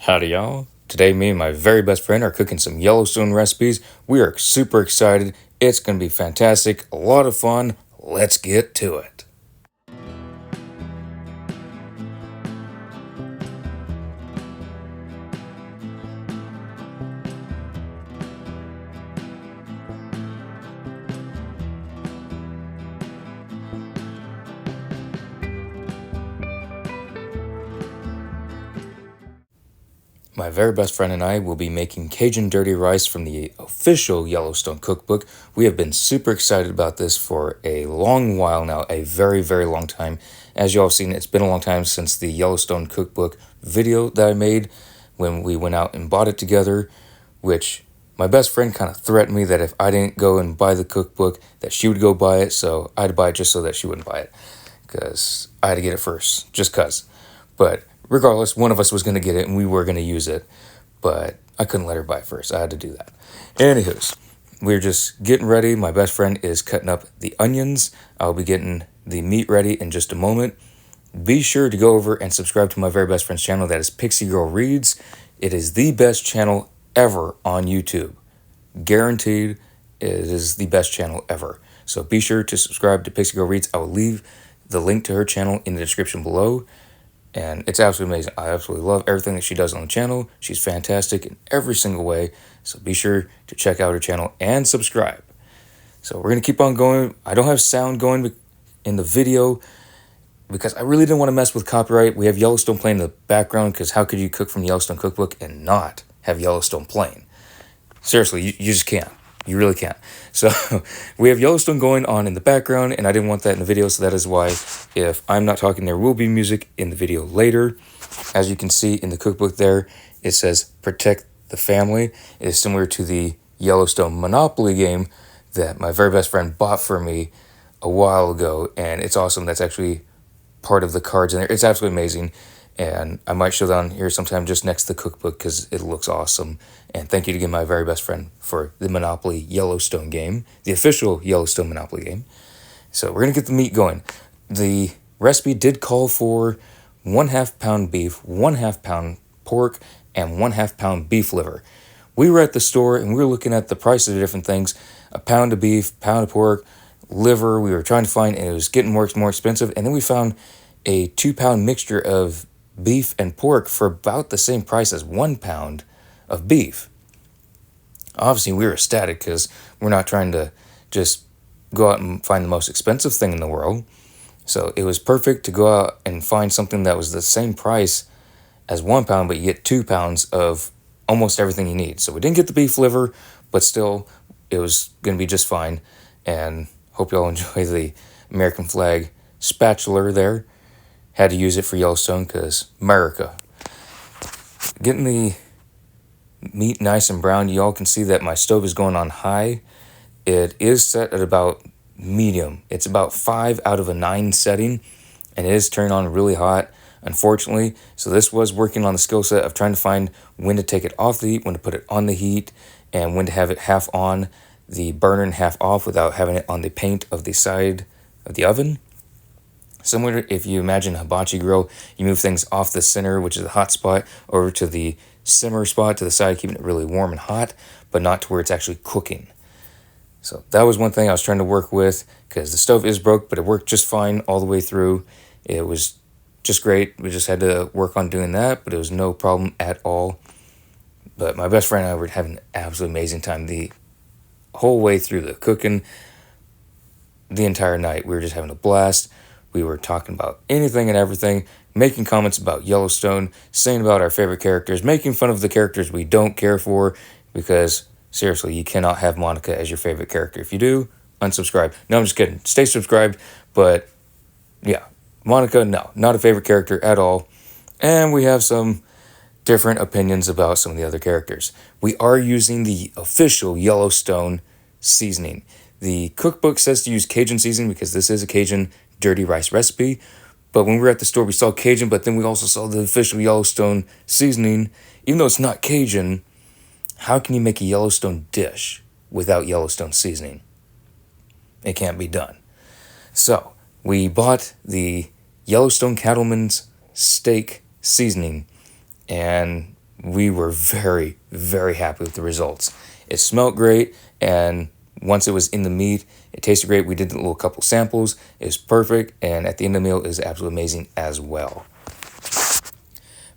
Howdy, y'all. Today, me and my very best friend are cooking some Yellowstone recipes. We are super excited. It's going to be fantastic, a lot of fun. Let's get to it. My very best friend and I will be making Cajun dirty rice from the official Yellowstone cookbook. We have been super excited about this for a long while now, a very, very long time. As you all have seen, it's been a long time since the Yellowstone cookbook video that I made when we went out and bought it together, which my best friend kind of threatened me that if I didn't go and buy the cookbook, that she would go buy it, so I had to buy it just so that she wouldn't buy it, because I had to get it first, just cause. But regardless, one of us was going to get it and we were going to use it, but I couldn't let her buy it first. I had to do that. Anywho's, we're just getting ready. My best friend is cutting up the onions. I'll be getting the meat ready in just a moment. Be sure to go over and subscribe to my very best friend's channel. That is Pixie Girl Reads. It is the best channel ever on YouTube. Guaranteed, it is the best channel ever. So be sure to subscribe to Pixie Girl Reads. I will leave the link to her channel in the description below. And it's absolutely amazing. I absolutely love everything that she does on the channel. She's fantastic in every single way. So be sure to check out her channel and subscribe. So we're going to keep on going. I don't have sound going in the video because I really didn't want to mess with copyright. We have Yellowstone playing in the background because how could you cook from the Yellowstone cookbook and not have Yellowstone playing? Seriously, you just can't. You really can't. So we have Yellowstone going on in the background, and I didn't want that in the video, so that is why if I'm not talking, there will be music in the video later. As you can see in the cookbook there, it says protect the family. It is similar to the Yellowstone Monopoly game that my very best friend bought for me a while ago, and it's awesome. That's actually part of the cards in there. It's absolutely amazing. And I might show that on here sometime just next to the cookbook because it looks awesome. And thank you again, my very best friend, for the Monopoly Yellowstone game, the official Yellowstone Monopoly game. So we're going to get the meat going. The recipe did call for 1/2 pound beef, 1/2 pound pork, and 1/2 pound beef liver. We were at the store and we were looking at the prices of different things. A pound of beef, pound of pork, liver, we were trying to find, and it was getting more expensive. And then we found a 2-pound mixture of beef and pork for about the same price as 1 pound of beef. Obviously, we were ecstatic because we're not trying to just go out and find the most expensive thing in the world. So it was perfect to go out and find something that was the same price as 1 pound, but you get 2 pounds of almost everything you need. So we didn't get the beef liver, but still, it was going to be just fine. And hope y'all enjoy the American flag spatula there. Had to use it for Yellowstone because America. Getting the meat nice and brown, y'all can see that my stove is going on high. It is set at about medium. It's about 5 out of a 9 setting, and it is turned on really hot, unfortunately. So this was working on the skill set of trying to find when to take it off the heat, when to put it on the heat, and when to have it half on the burner and half off without having it on the paint of the side of the oven. Similar to if you imagine a hibachi grill, you move things off the center, which is the hot spot, over to the simmer spot to the side, keeping it really warm and hot, but not to where it's actually cooking. So that was one thing I was trying to work with because the stove is broke, but it worked just fine all the way through. It was just great. We just had to work on doing that, but it was no problem at all. But my best friend and I were having an absolutely amazing time the whole way through the cooking, the entire night. We were just having a blast. We were talking about anything and everything, making comments about Yellowstone, saying about our favorite characters, making fun of the characters we don't care for, because seriously, you cannot have Monica as your favorite character. If you do, unsubscribe. No, I'm just kidding. Stay subscribed, but yeah, Monica, no, not a favorite character at all. And we have some different opinions about some of the other characters. We are using the official Yellowstone seasoning. The cookbook says to use Cajun seasoning because this is a Cajun dirty rice recipe, but when we were at the store we saw Cajun, but then we also saw the official Yellowstone seasoning. Even though it's not Cajun, how can you make a Yellowstone dish without Yellowstone seasoning? It can't be done. So we bought the Yellowstone Cattleman's steak seasoning, and we were very, very happy with the results. It smelled great, and once it was in the meat, it tasted great. We did a little couple samples. It was perfect, and at the end of the meal, it was absolutely amazing as well.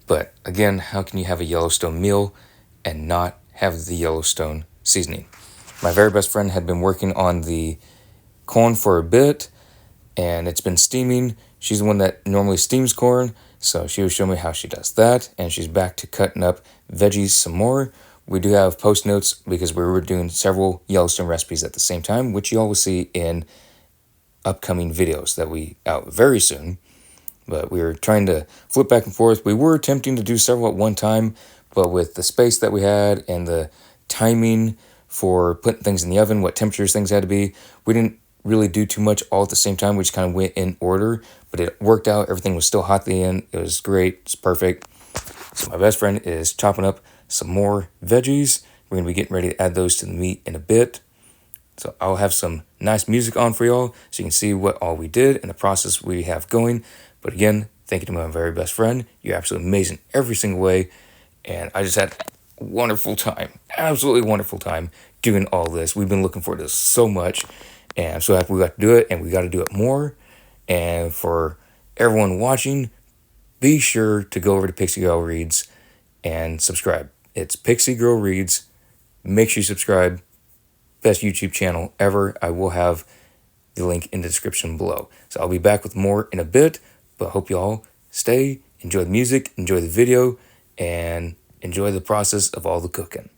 But again, how can you have a Yellowstone meal and not have the Yellowstone seasoning? My very best friend had been working on the corn for a bit, and it's been steaming. She's the one that normally steams corn, so she was showing me how she does that, and she's back to cutting up veggies some more. We do have post notes because we were doing several Yellowstone recipes at the same time, which you all will see in upcoming videos that we out very soon. But we were trying to flip back and forth. We were attempting to do several at one time, but with the space that we had and the timing for putting things in the oven, what temperatures things had to be, we didn't really do too much all at the same time. We just kind of went in order, but it worked out. Everything was still hot at the end. It was great. It's perfect. So my best friend is chopping up some more veggies. We're going to be getting ready to add those to the meat in a bit. So I'll have some nice music on for y'all so you can see what all we did and the process we have going. But again, thank you to my very best friend. You're absolutely amazing every single way. And I just had a wonderful time, absolutely wonderful time doing all this. We've been looking forward to this so much. And I'm so happy we got to do it, and we got to do it more. And for everyone watching, be sure to go over to Pixie Girl Reads and subscribe. It's Pixie Girl Reads. Make sure you subscribe. Best YouTube channel ever. I will have the link in the description below. So I'll be back with more in a bit, but hope you all stay, enjoy the music, enjoy the video, and enjoy the process of all the cooking.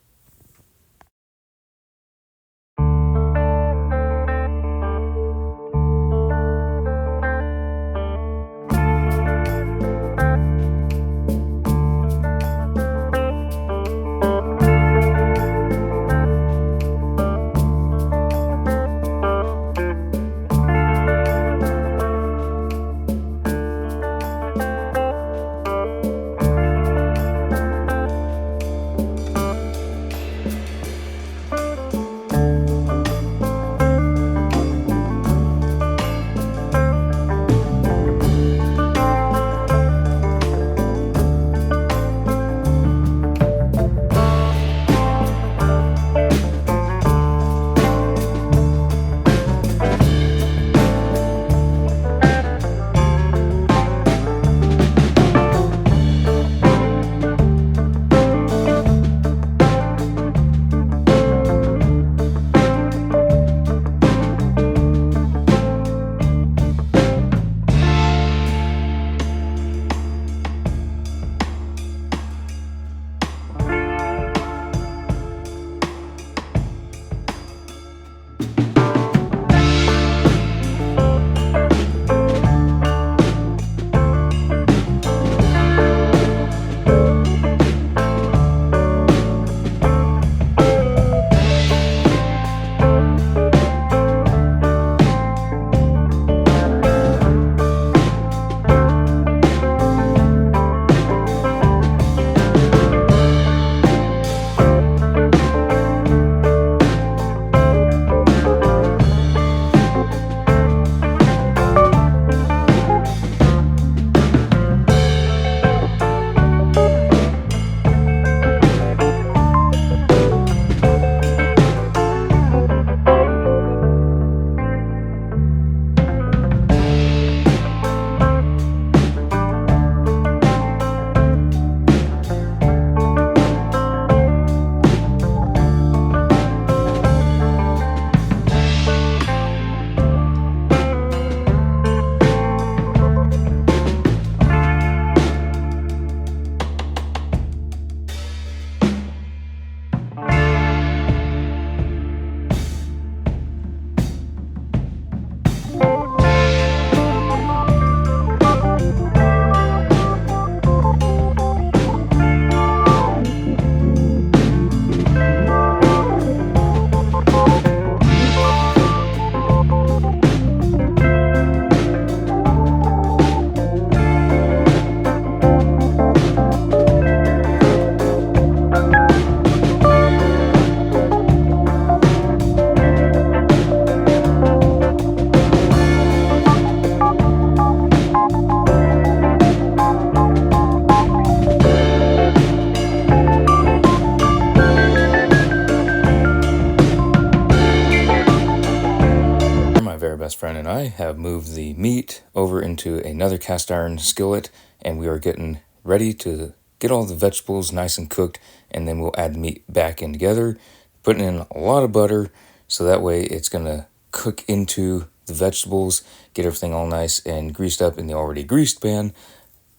and I have moved the meat over into another cast iron skillet, and we are getting ready to get all the vegetables nice and cooked, and then we'll add the meat back in together, putting in a lot of butter, so that way it's going to cook into the vegetables, get everything all nice and greased up in the already greased pan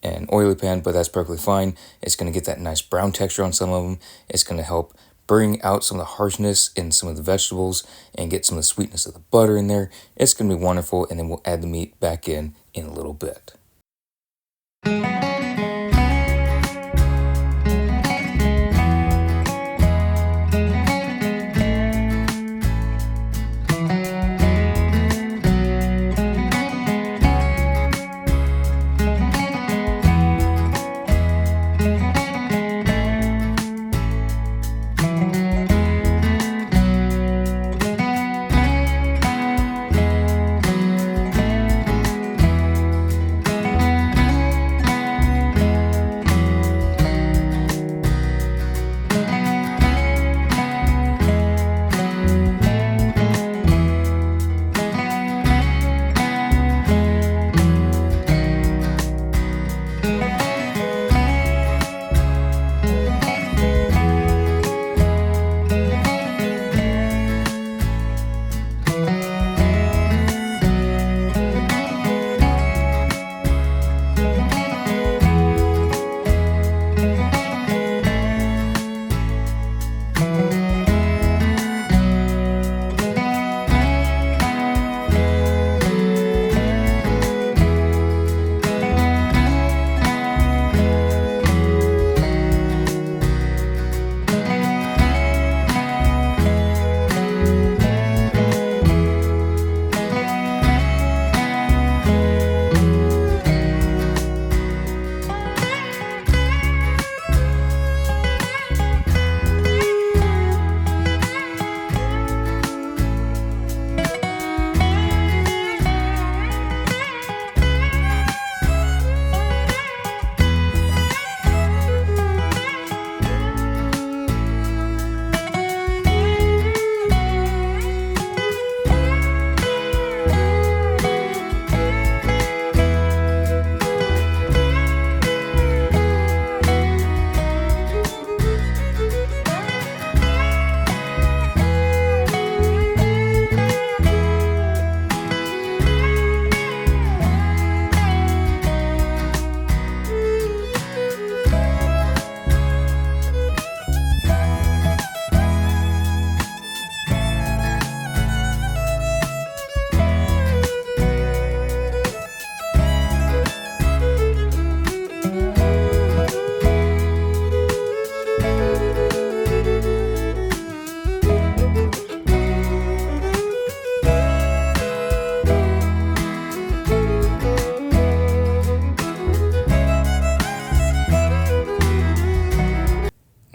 and oily pan, but that's perfectly fine. It's going to get that nice brown texture on some of them. It's going to help bring out some of the harshness in some of the vegetables and get some of the sweetness of the butter in there. It's going to be wonderful, and then we'll add the meat back in a little bit.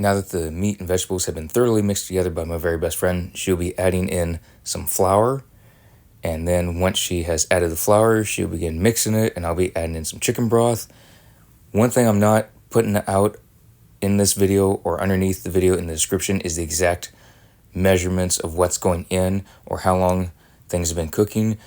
Now that the meat and vegetables have been thoroughly mixed together by my very best friend, she'll be adding in some flour. And then once she has added the flour, she'll begin mixing it, and I'll be adding in some chicken broth. One thing I'm not putting out in this video or underneath the video in the description is the exact measurements of what's going in or how long things have been cooking.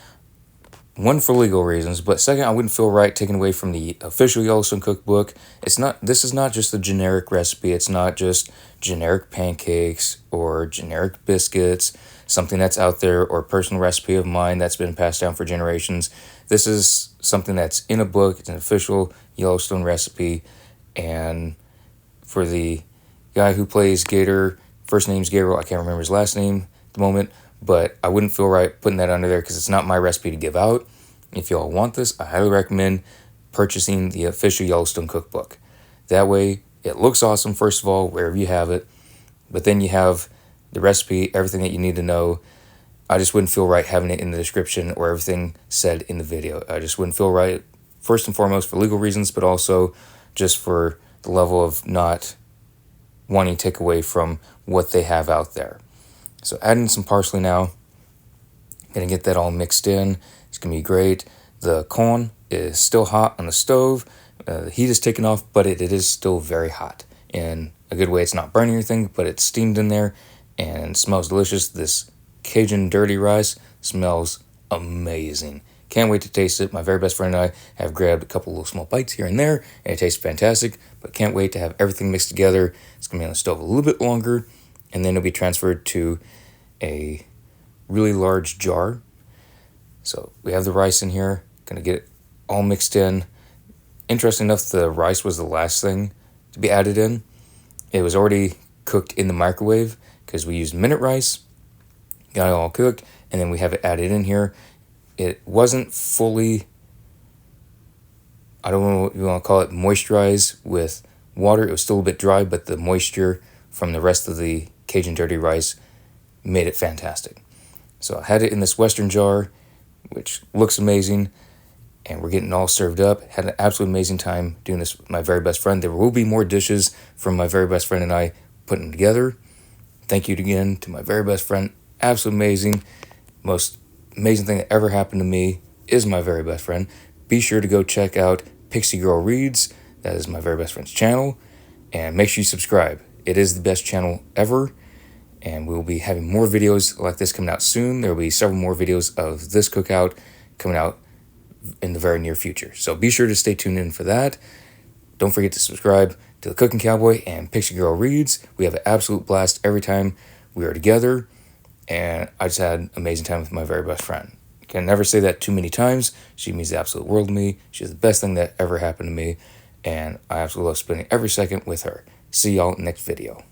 One, for legal reasons, but second, I wouldn't feel right taking away from the official Yellowstone cookbook. This is not just a generic recipe. It's not just generic pancakes or generic biscuits, something that's out there, or a personal recipe of mine that's been passed down for generations. This is something that's in a book. It's an official Yellowstone recipe. And for the guy who plays Gator, first name's Gabriel, I can't remember his last name at the moment, but I wouldn't feel right putting that under there because it's not my recipe to give out. If y'all want this, I highly recommend purchasing the official Yellowstone cookbook. That way, it looks awesome, first of all, wherever you have it, but then you have the recipe, everything that you need to know. I just wouldn't feel right having it in the description or everything said in the video. I just wouldn't feel right, first and foremost, for legal reasons, but also just for the level of not wanting to take away from what they have out there. So adding some parsley now. Gonna get that all mixed in. It's gonna be great. The corn is still hot on the stove. The heat is taken off, but it is still very hot. In a good way, it's not burning anything, but it's steamed in there and smells delicious. This Cajun dirty rice smells amazing. Can't wait to taste it. My very best friend and I have grabbed a couple little small bites here and there, and it tastes fantastic, but can't wait to have everything mixed together. It's going to be on the stove a little bit longer, and then it'll be transferred to a really large jar. So we have the rice in here, going to get it all mixed in. Interesting enough, the rice was the last thing to be added in. It was already cooked in the microwave because we used minute rice, got it all cooked, and then we have it added in here. It wasn't fully, I don't know what you want to call it, moisturized with water. It was still a bit dry, but the moisture from the rest of the Cajun dirty rice made it fantastic. So I had it in this Western jar, which looks amazing, and we're getting all served up. Had an absolute amazing time doing this with my very best friend. There will be more dishes from my very best friend and I putting them together. Thank you again to my very best friend. Absolutely amazing. Most amazing thing that ever happened to me is my very best friend. Be sure to go check out Pixie Girl Reads. That is my very best friend's channel. And make sure you subscribe. It is the best channel ever. And we'll be having more videos like this coming out soon. There will be several more videos of this cookout coming out in the very near future. So be sure to stay tuned in for that. Don't forget to subscribe to The Cooking Cowboy and Pixie Girl Reads. We have an absolute blast every time we are together. And I just had an amazing time with my very best friend. Can never say that too many times. She means the absolute world to me. She's the best thing that ever happened to me. And I absolutely love spending every second with her. See y'all next video.